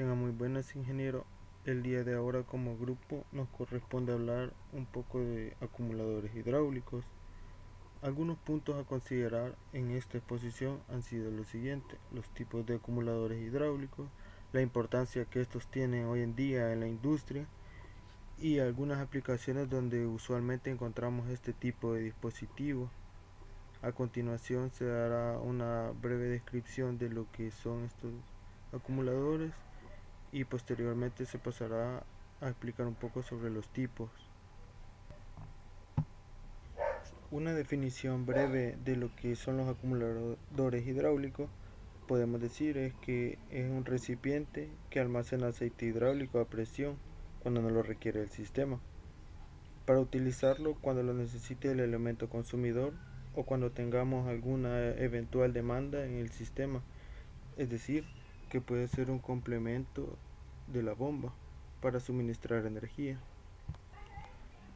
Tenga muy buenas, ingeniero. El día de ahora como grupo nos corresponde hablar un poco de acumuladores hidráulicos. Algunos puntos a considerar en esta exposición han sido los siguientes: los tipos de acumuladores hidráulicos, la importancia que estos tienen hoy en día en la industria y algunas aplicaciones donde usualmente encontramos este tipo de dispositivos. A continuación se dará una breve descripción de lo que son estos acumuladores y posteriormente se pasará a explicar un poco sobre los tipos. Una definición breve de lo que son los acumuladores hidráulicos podemos decir es que es un recipiente que almacena aceite hidráulico a presión cuando no lo requiere el sistema, para utilizarlo cuando lo necesite el elemento consumidor o cuando tengamos alguna eventual demanda en el sistema, es decir, que puede ser un complemento de la bomba para suministrar energía.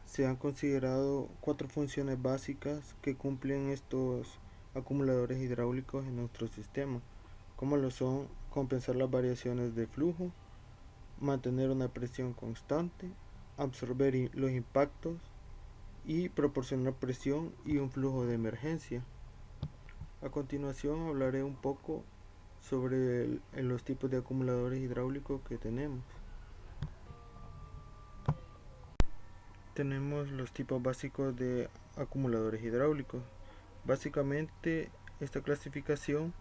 Se han considerado 4 funciones básicas que cumplen estos acumuladores hidráulicos en nuestro sistema, como lo son compensar las variaciones de flujo, mantener una presión constante, absorber los impactos y proporcionar presión y un flujo de emergencia. A continuación hablaré un poco sobre los tipos de acumuladores hidráulicos que tenemos. Tenemos los tipos básicos de acumuladores hidráulicos. Básicamente, esta clasificación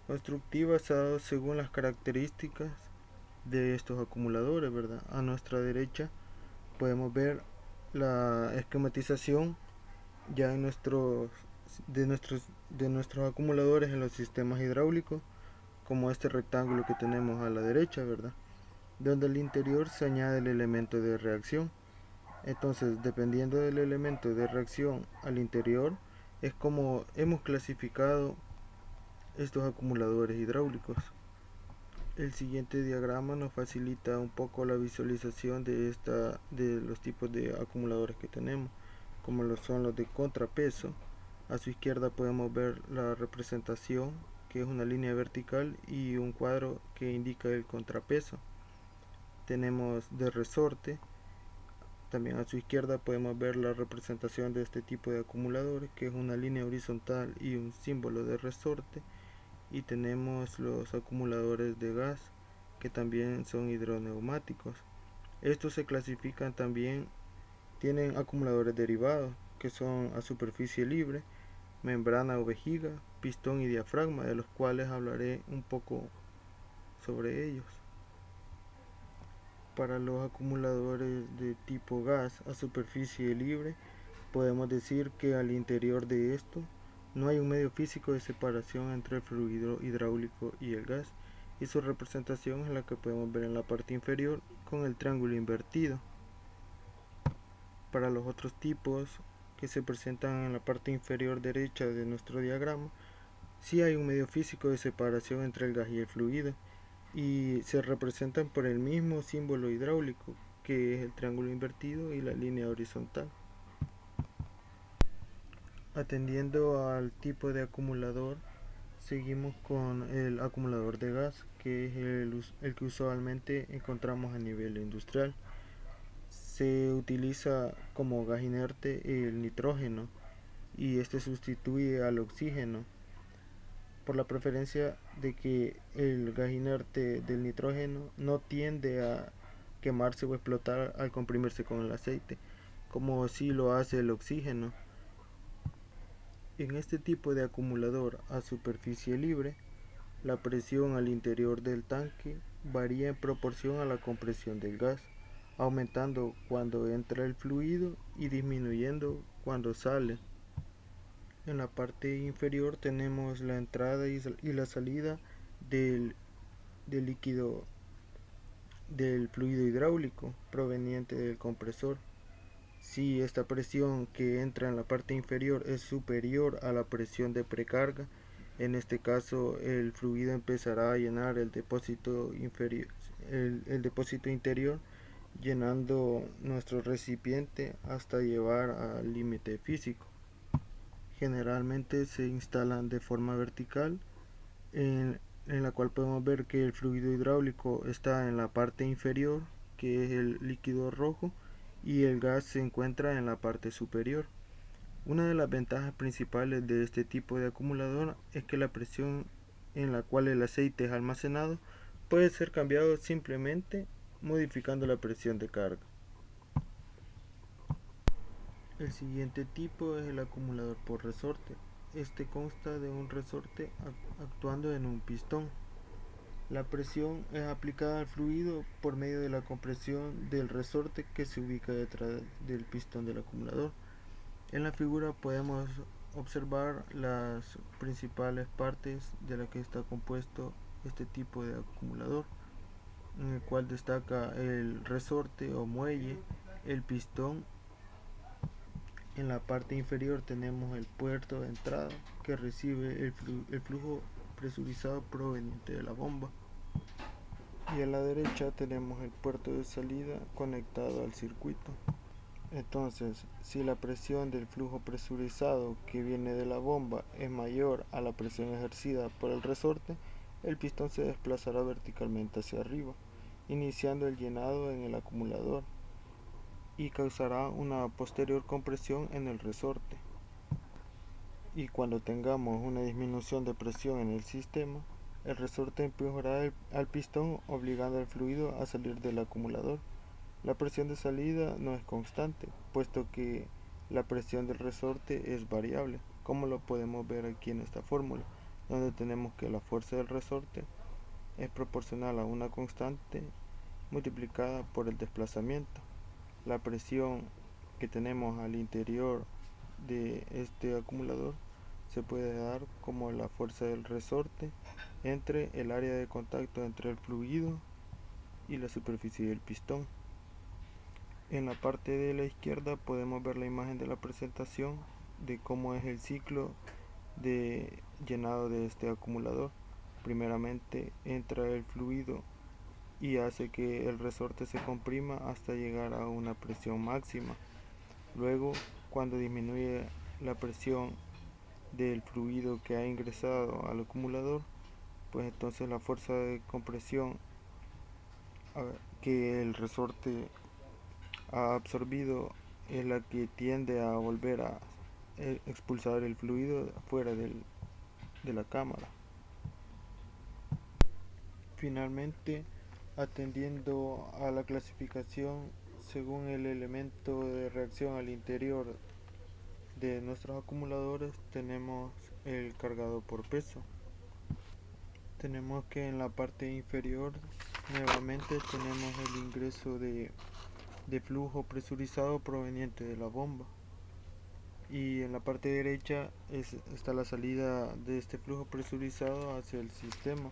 constructiva se ha dado según las características de estos acumuladores, ¿verdad? A nuestra derecha podemos ver la esquematización ya en de nuestros acumuladores en los sistemas hidráulicos, como este rectángulo que tenemos a la derecha, ¿verdad? Donde al interior se añade el elemento de reacción. Entonces, dependiendo del elemento de reacción al interior, es como hemos clasificado estos acumuladores hidráulicos. El siguiente diagrama nos facilita un poco la visualización de los tipos de acumuladores que tenemos, como lo son los de contrapeso. A su izquierda podemos ver la representación, que es una línea vertical y un cuadro que indica el contrapeso. Tenemos de resorte. También a su izquierda podemos ver la representación de este tipo de acumuladores, que es una línea horizontal y un símbolo de resorte. Y tenemos los acumuladores de gas, que también son hidroneumáticos. Estos se clasifican también, tienen acumuladores derivados, que son a superficie libre, membrana o vejiga, pistón y diafragma, de los cuales hablaré un poco sobre ellos. Para los acumuladores de tipo gas a superficie libre, podemos decir que al interior de esto no hay un medio físico de separación entre el fluido hidráulico y el gas, y su representación es la que podemos ver en la parte inferior con el triángulo invertido. Para los otros tipos que se presentan en la parte inferior derecha de nuestro diagrama, sí hay un medio físico de separación entre el gas y el fluido, y se representan por el mismo símbolo hidráulico, que es el triángulo invertido y la línea horizontal. Atendiendo al tipo de acumulador, seguimos con el acumulador de gas, que es el que usualmente encontramos a nivel industrial. Se utiliza como gas inerte el nitrógeno y este sustituye al oxígeno, por la preferencia de que el gas inerte del nitrógeno no tiende a quemarse o explotar al comprimirse con el aceite, como sí lo hace el oxígeno. En este tipo de acumulador a superficie libre, la presión al interior del tanque varía en proporción a la compresión del gas, aumentando cuando entra el fluido y disminuyendo cuando sale. En la parte inferior tenemos la entrada y la salida del, del líquido del fluido hidráulico proveniente del compresor. Si esta presión que entra en la parte inferior es superior a la presión de precarga, en este caso el fluido empezará a llenar el depósito inferior, el depósito interior, llenando nuestro recipiente hasta llevar al límite físico. Generalmente se instalan de forma vertical en la cual podemos ver que el fluido hidráulico está en la parte inferior, que es el líquido rojo, y el gas se encuentra en la parte superior. Una de las ventajas principales de este tipo de acumulador es que la presión en la cual el aceite es almacenado puede ser cambiado simplemente modificando la presión de carga. El siguiente tipo es el acumulador por resorte. Este consta de un resorte actuando en un pistón. La presión es aplicada al fluido por medio de la compresión del resorte que se ubica detrás del pistón del acumulador. En la figura podemos observar las principales partes de las que está compuesto este tipo de acumulador, en el cual destaca el resorte o muelle, el pistón. En la parte inferior tenemos el puerto de entrada que recibe el flujo presurizado proveniente de la bomba. Y a la derecha tenemos el puerto de salida conectado al circuito. Entonces, si la presión del flujo presurizado que viene de la bomba es mayor a la presión ejercida por el resorte, el pistón se desplazará verticalmente hacia arriba, iniciando el llenado en el acumulador y causará una posterior compresión en el resorte. Y cuando tengamos una disminución de presión en el sistema, el resorte empujará al pistón obligando al fluido a salir del acumulador. La presión de salida no es constante, puesto que la presión del resorte es variable, como lo podemos ver aquí en esta fórmula, donde tenemos que la fuerza del resorte es proporcional a una constante multiplicada por el desplazamiento. La presión que tenemos al interior de este acumulador se puede dar como la fuerza del resorte entre el área de contacto entre el fluido y la superficie del pistón. En la parte de la izquierda podemos ver la imagen de la presentación de cómo es el ciclo de llenado de este acumulador. Primeramente entra el fluido y hace que el resorte se comprima hasta llegar a una presión máxima. Luego, cuando disminuye la presión del fluido que ha ingresado al acumulador, pues entonces la fuerza de compresión que el resorte ha absorbido es la que tiende a volver a expulsar el fluido fuera de la cámara. Finalmente, atendiendo a la clasificación según el elemento de reacción al interior de nuestros acumuladores, tenemos el cargado por peso. Tenemos que en la parte inferior nuevamente tenemos el ingreso de flujo presurizado proveniente de la bomba, y en la parte derecha está la salida de este flujo presurizado hacia el sistema.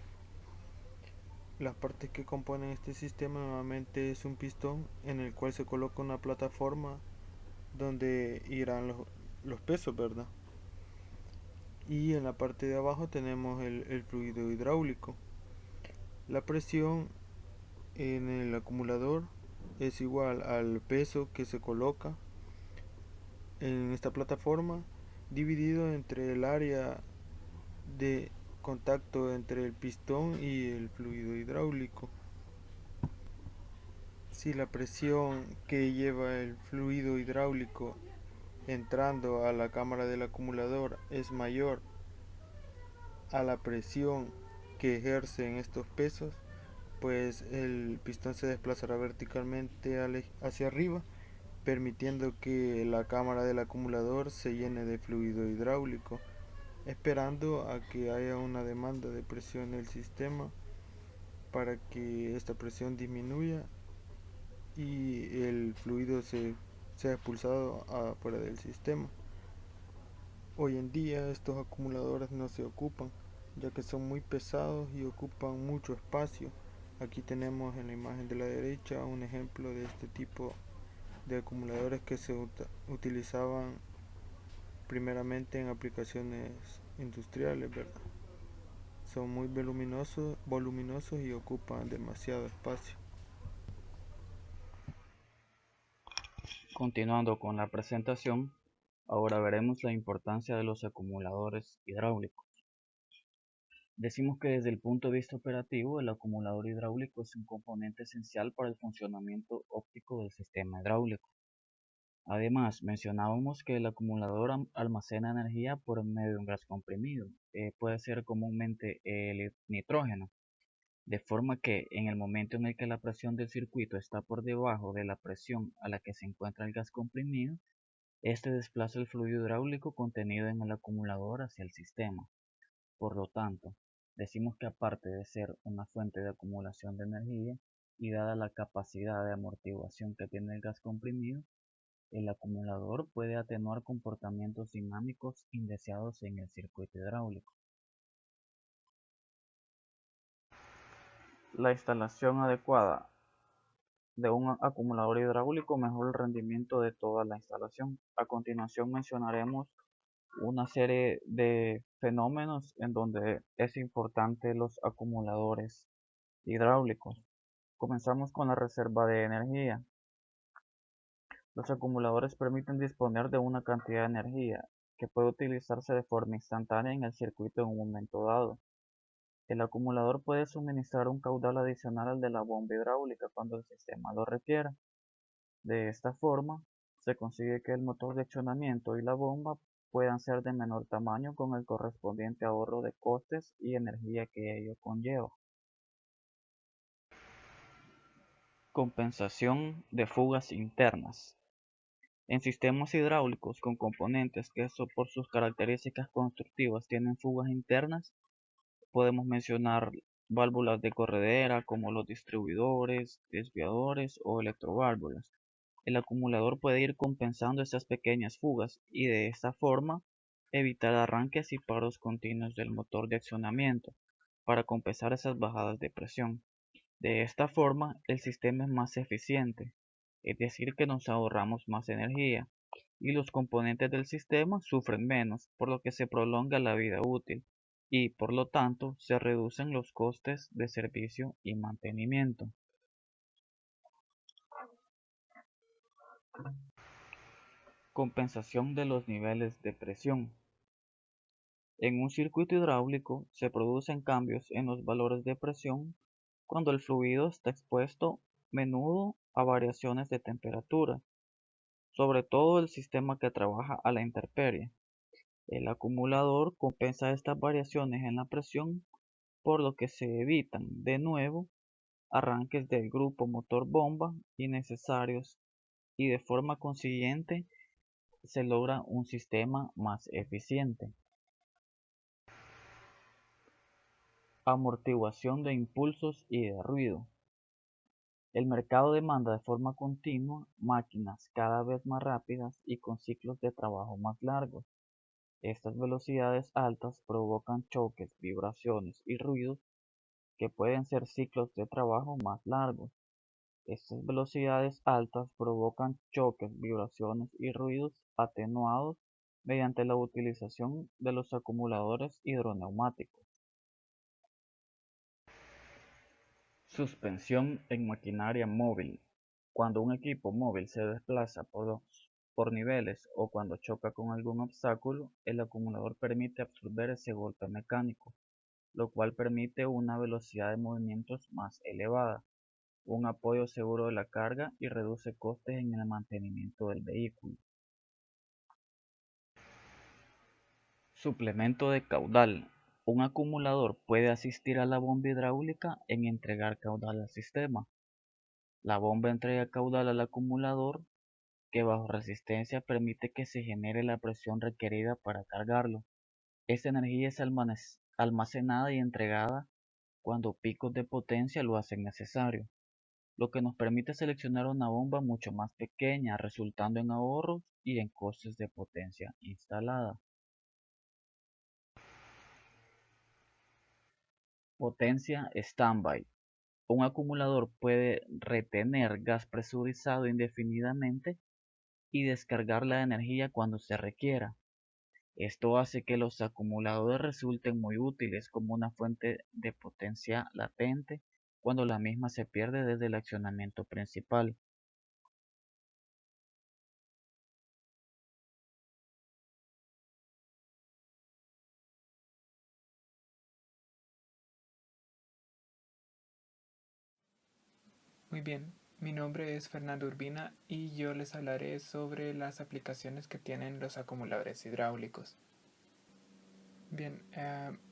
Las partes que componen este sistema nuevamente es un pistón en el cual se coloca una plataforma donde irán los pesos, ¿verdad? Y en la parte de abajo tenemos el fluido hidráulico. La presión en el acumulador es igual al peso que se coloca en esta plataforma dividido entre el área de contacto entre el pistón y el fluido hidráulico. Si la presión que lleva el fluido hidráulico entrando a la cámara del acumulador es mayor a la presión que ejercen estos pesos, pues el pistón se desplazará verticalmente hacia arriba, permitiendo que la cámara del acumulador se llene de fluido hidráulico, esperando a que haya una demanda de presión en el sistema para que esta presión disminuya y el fluido sea expulsado afuera del sistema. Hoy en día estos acumuladores no se ocupan, ya que son muy pesados y ocupan mucho espacio. Aquí tenemos en la imagen de la derecha un ejemplo de este tipo de acumuladores que se utilizaban primeramente en aplicaciones industriales, ¿verdad? Son muy voluminosos y ocupan demasiado espacio. Continuando con la presentación, ahora veremos la importancia de los acumuladores hidráulicos. Decimos que desde el punto de vista operativo, el acumulador hidráulico es un componente esencial para el funcionamiento óptimo del sistema hidráulico. Además, mencionábamos que el acumulador almacena energía por medio de un gas comprimido, puede ser comúnmente el nitrógeno, de forma que en el momento en el que la presión del circuito está por debajo de la presión a la que se encuentra el gas comprimido, este desplaza el fluido hidráulico contenido en el acumulador hacia el sistema. Por lo tanto, decimos que aparte de ser una fuente de acumulación de energía y dada la capacidad de amortiguación que tiene el gas comprimido, el acumulador puede atenuar comportamientos dinámicos indeseados en el circuito hidráulico. La instalación adecuada de un acumulador hidráulico mejora el rendimiento de toda la instalación. A continuación mencionaremos una serie de fenómenos en donde es importante los acumuladores hidráulicos. Comenzamos con la reserva de energía. Los acumuladores permiten disponer de una cantidad de energía que puede utilizarse de forma instantánea en el circuito en un momento dado. El acumulador puede suministrar un caudal adicional al de la bomba hidráulica cuando el sistema lo requiera. De esta forma, se consigue que el motor de accionamiento y la bomba puedan ser de menor tamaño con el correspondiente ahorro de costes y energía que ello conlleva. Compensación de fugas internas. En sistemas hidráulicos con componentes que por sus características constructivas tienen fugas internas, podemos mencionar válvulas de corredera como los distribuidores, desviadores o electroválvulas. El acumulador puede ir compensando estas pequeñas fugas y de esta forma evitar arranques y paros continuos del motor de accionamiento para compensar esas bajadas de presión. De esta forma, el sistema es más eficiente, es decir, que nos ahorramos más energía y los componentes del sistema sufren menos, por lo que se prolonga la vida útil y, por lo tanto, se reducen los costes de servicio y mantenimiento. Compensación de los niveles de presión. En un circuito hidráulico se producen cambios en los valores de presión cuando el fluido está expuesto menudo a variaciones de temperatura, sobre todo el sistema que trabaja a la intemperie. El acumulador compensa estas variaciones en la presión, por lo que se evitan, de nuevo, arranques del grupo motor-bomba innecesarios y de forma consiguiente se logra un sistema más eficiente. Amortiguación de impulsos y de ruido. El mercado demanda de forma continua máquinas cada vez más rápidas y con ciclos de trabajo más largos. Estas velocidades altas provocan choques, vibraciones y ruidos que pueden ser ciclos de trabajo más largos. Estas velocidades altas provocan choques, vibraciones y ruidos atenuados mediante la utilización de los acumuladores hidroneumáticos. Suspensión en maquinaria móvil. Cuando un equipo móvil se desplaza por niveles o cuando choca con algún obstáculo, el acumulador permite absorber ese golpe mecánico, lo cual permite una velocidad de movimientos más elevada, un apoyo seguro de la carga y reduce costes en el mantenimiento del vehículo. Suplemento de caudal. Un acumulador puede asistir a la bomba hidráulica en entregar caudal al sistema. La bomba entrega caudal al acumulador, que bajo resistencia permite que se genere la presión requerida para cargarlo. Esta energía es almacenada y entregada cuando picos de potencia lo hacen necesario, lo que nos permite seleccionar una bomba mucho más pequeña, resultando en ahorros y en costes de potencia instalada. Potencia standby. Un acumulador puede retener gas presurizado indefinidamente y descargar la energía cuando se requiera. Esto hace que los acumuladores resulten muy útiles como una fuente de potencia latente cuando la misma se pierde desde el accionamiento principal. Muy bien, mi nombre es Fernando Urbina y yo les hablaré sobre las aplicaciones que tienen los acumuladores hidráulicos. Bien,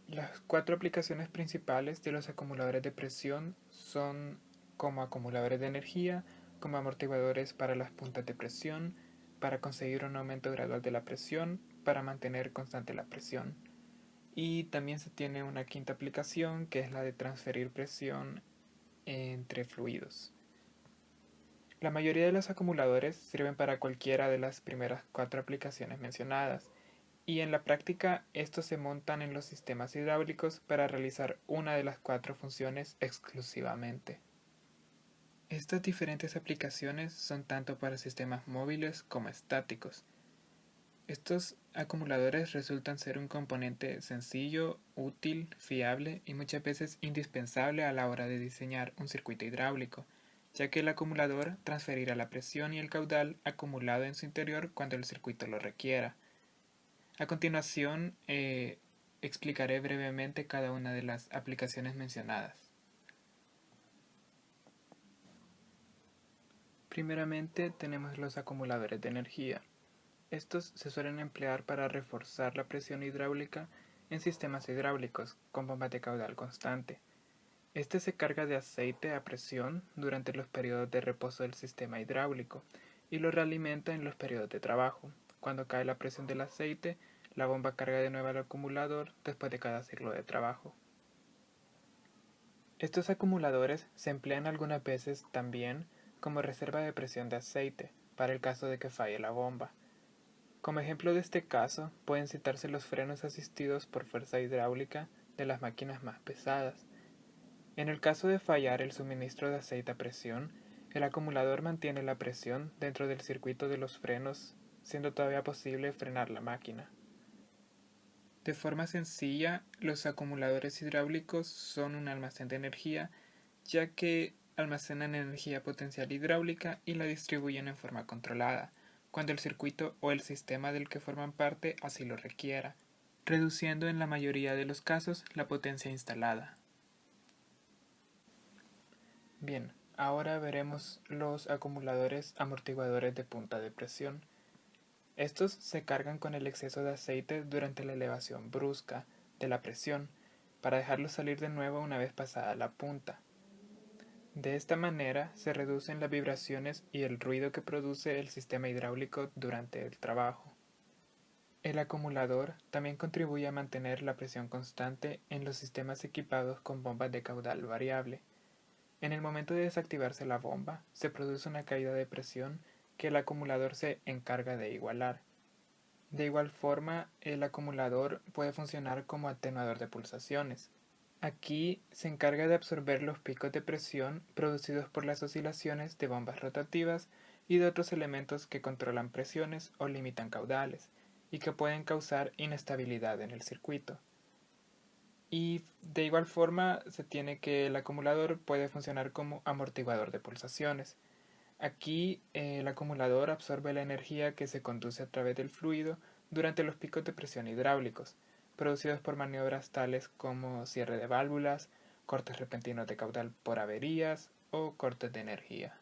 las cuatro aplicaciones principales de los acumuladores de presión son como acumuladores de energía, como amortiguadores para las puntas de presión, para conseguir un aumento gradual de la presión, para mantener constante la presión. Y también se tiene una quinta aplicación que es la de transferir presión entre fluidos. La mayoría de los acumuladores sirven para cualquiera de las primeras cuatro aplicaciones mencionadas, y en la práctica estos se montan en los sistemas hidráulicos para realizar una de las cuatro funciones exclusivamente. Estas diferentes aplicaciones son tanto para sistemas móviles como estáticos. Estos acumuladores resultan ser un componente sencillo, útil, fiable y muchas veces indispensable a la hora de diseñar un circuito hidráulico, ya que el acumulador transferirá la presión y el caudal acumulado en su interior cuando el circuito lo requiera. A continuación, explicaré brevemente cada una de las aplicaciones mencionadas. Primeramente tenemos los acumuladores de energía. Estos se suelen emplear para reforzar la presión hidráulica en sistemas hidráulicos con bombas de caudal constante. Este se carga de aceite a presión durante los periodos de reposo del sistema hidráulico y lo realimenta en los periodos de trabajo. Cuando cae la presión del aceite, la bomba carga de nuevo al acumulador después de cada ciclo de trabajo. Estos acumuladores se emplean algunas veces también como reserva de presión de aceite para el caso de que falle la bomba. Como ejemplo de este caso, pueden citarse los frenos asistidos por fuerza hidráulica de las máquinas más pesadas. En el caso de fallar el suministro de aceite a presión, el acumulador mantiene la presión dentro del circuito de los frenos, siendo todavía posible frenar la máquina. De forma sencilla, los acumuladores hidráulicos son un almacén de energía, ya que almacenan energía potencial hidráulica y la distribuyen en forma controlada, cuando el circuito o el sistema del que forman parte así lo requiera, reduciendo en la mayoría de los casos la potencia instalada. Bien, ahora veremos los acumuladores amortiguadores de punta de presión. Estos se cargan con el exceso de aceite durante la elevación brusca de la presión, para dejarlo salir de nuevo una vez pasada la punta. De esta manera se reducen las vibraciones y el ruido que produce el sistema hidráulico durante el trabajo. El acumulador también contribuye a mantener la presión constante en los sistemas equipados con bombas de caudal variable. En el momento de desactivarse la bomba, se produce una caída de presión que el acumulador se encarga de igualar. De igual forma, el acumulador puede funcionar como atenuador de pulsaciones. Aquí se encarga de absorber los picos de presión producidos por las oscilaciones de bombas rotativas y de otros elementos que controlan presiones o limitan caudales, y que pueden causar inestabilidad en el circuito. Y de igual forma se tiene que el acumulador puede funcionar como amortiguador de pulsaciones. Aquí el acumulador absorbe la energía que se conduce a través del fluido durante los picos de presión hidráulicos, producidos por maniobras tales como cierre de válvulas, cortes repentinos de caudal por averías o cortes de energía.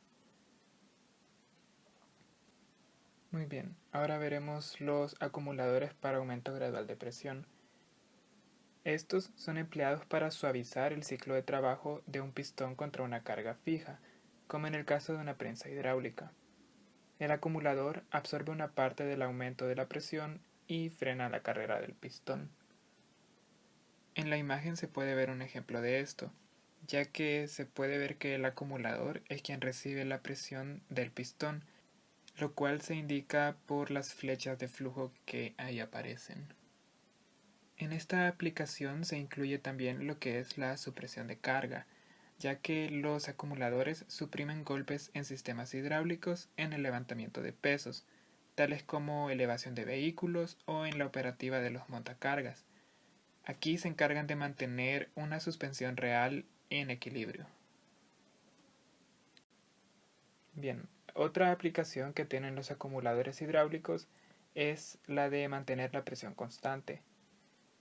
Muy bien, ahora veremos los acumuladores para aumento gradual de presión. Estos son empleados para suavizar el ciclo de trabajo de un pistón contra una carga fija, como en el caso de una prensa hidráulica. El acumulador absorbe una parte del aumento de la presión y frena la carrera del pistón. En la imagen se puede ver un ejemplo de esto, ya que se puede ver que el acumulador es quien recibe la presión del pistón, lo cual se indica por las flechas de flujo que ahí aparecen. En esta aplicación se incluye también lo que es la supresión de carga, ya que los acumuladores suprimen golpes en sistemas hidráulicos en el levantamiento de pesos, tales como elevación de vehículos o en la operativa de los montacargas. Aquí se encargan de mantener una suspensión real en equilibrio. Bien, otra aplicación que tienen los acumuladores hidráulicos es la de mantener la presión constante.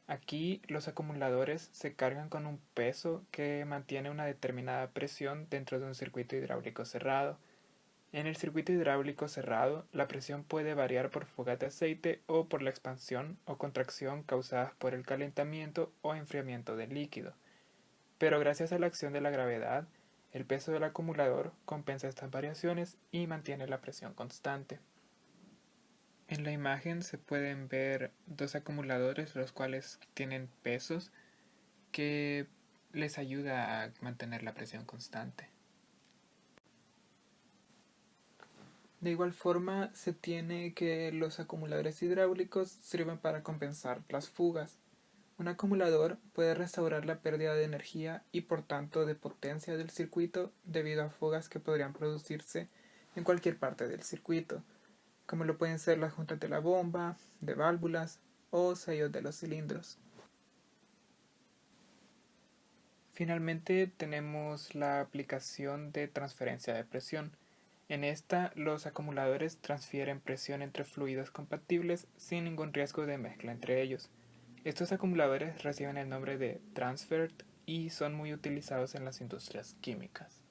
Aquí los acumuladores se cargan con un peso que mantiene una determinada presión dentro de un circuito hidráulico cerrado. En el circuito hidráulico cerrado, la presión puede variar por fugas de aceite o por la expansión o contracción causadas por el calentamiento o enfriamiento del líquido. Pero gracias a la acción de la gravedad, el peso del acumulador compensa estas variaciones y mantiene la presión constante. En la imagen se pueden ver dos acumuladores, los cuales tienen pesos que les ayuda a mantener la presión constante. De igual forma, se tiene que los acumuladores hidráulicos sirven para compensar las fugas. Un acumulador puede restaurar la pérdida de energía y por tanto de potencia del circuito debido a fugas que podrían producirse en cualquier parte del circuito, como lo pueden ser las juntas de la bomba, de válvulas o sellos de los cilindros. Finalmente tenemos la aplicación de transferencia de presión. En esta, los acumuladores transfieren presión entre fluidos compatibles sin ningún riesgo de mezcla entre ellos. Estos acumuladores reciben el nombre de transfer y son muy utilizados en las industrias químicas.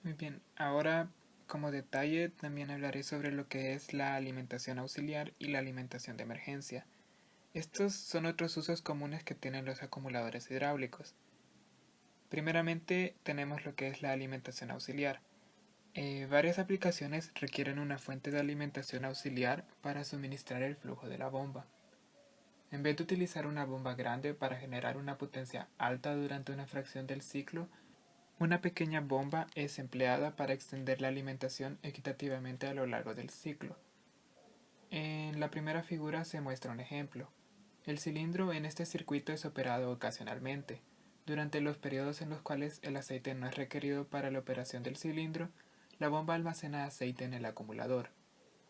Muy bien, ahora como detalle también hablaré sobre lo que es la alimentación auxiliar y la alimentación de emergencia. Estos son otros usos comunes que tienen los acumuladores hidráulicos. Primeramente tenemos lo que es la alimentación auxiliar. Varias aplicaciones requieren una fuente de alimentación auxiliar para suministrar el flujo de la bomba. En vez de utilizar una bomba grande para generar una potencia alta durante una fracción del ciclo, una pequeña bomba es empleada para extender la alimentación equitativamente a lo largo del ciclo. En la primera figura se muestra un ejemplo. El cilindro en este circuito es operado ocasionalmente. Durante los periodos en los cuales el aceite no es requerido para la operación del cilindro, la bomba almacena aceite en el acumulador.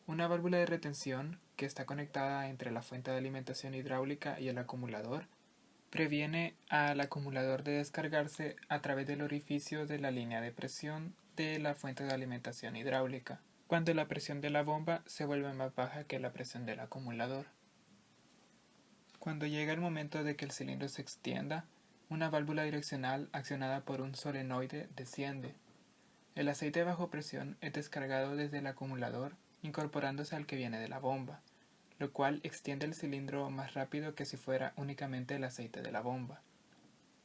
Una válvula de retención, que está conectada entre la fuente de alimentación hidráulica y el acumulador, previene al acumulador de descargarse a través del orificio de la línea de presión de la fuente de alimentación hidráulica, cuando la presión de la bomba se vuelve más baja que la presión del acumulador. Cuando llega el momento de que el cilindro se extienda, una válvula direccional accionada por un solenoide desciende. El aceite bajo presión es descargado desde el acumulador, incorporándose al que viene de la bomba, lo cual extiende el cilindro más rápido que si fuera únicamente el aceite de la bomba.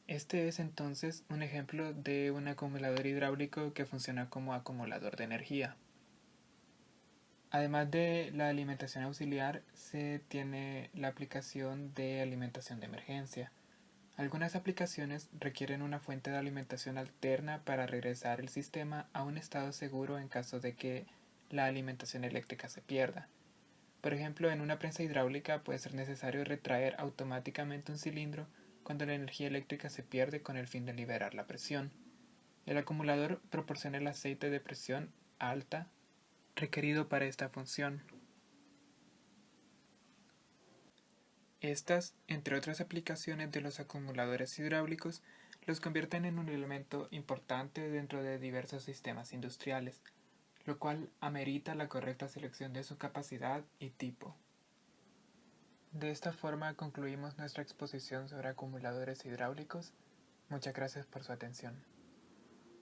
Este es entonces un ejemplo de un acumulador hidráulico que funciona como acumulador de energía. Además de la alimentación auxiliar, se tiene la aplicación de alimentación de emergencia. Algunas aplicaciones requieren una fuente de alimentación alterna para regresar el sistema a un estado seguro en caso de que la alimentación eléctrica se pierda. Por ejemplo, en una prensa hidráulica puede ser necesario retraer automáticamente un cilindro cuando la energía eléctrica se pierde con el fin de liberar la presión. El acumulador proporciona el aceite de presión alta requerido para esta función. Estas, entre otras aplicaciones de los acumuladores hidráulicos, los convierten en un elemento importante dentro de diversos sistemas industriales, lo cual amerita la correcta selección de su capacidad y tipo. De esta forma concluimos nuestra exposición sobre acumuladores hidráulicos. Muchas gracias por su atención.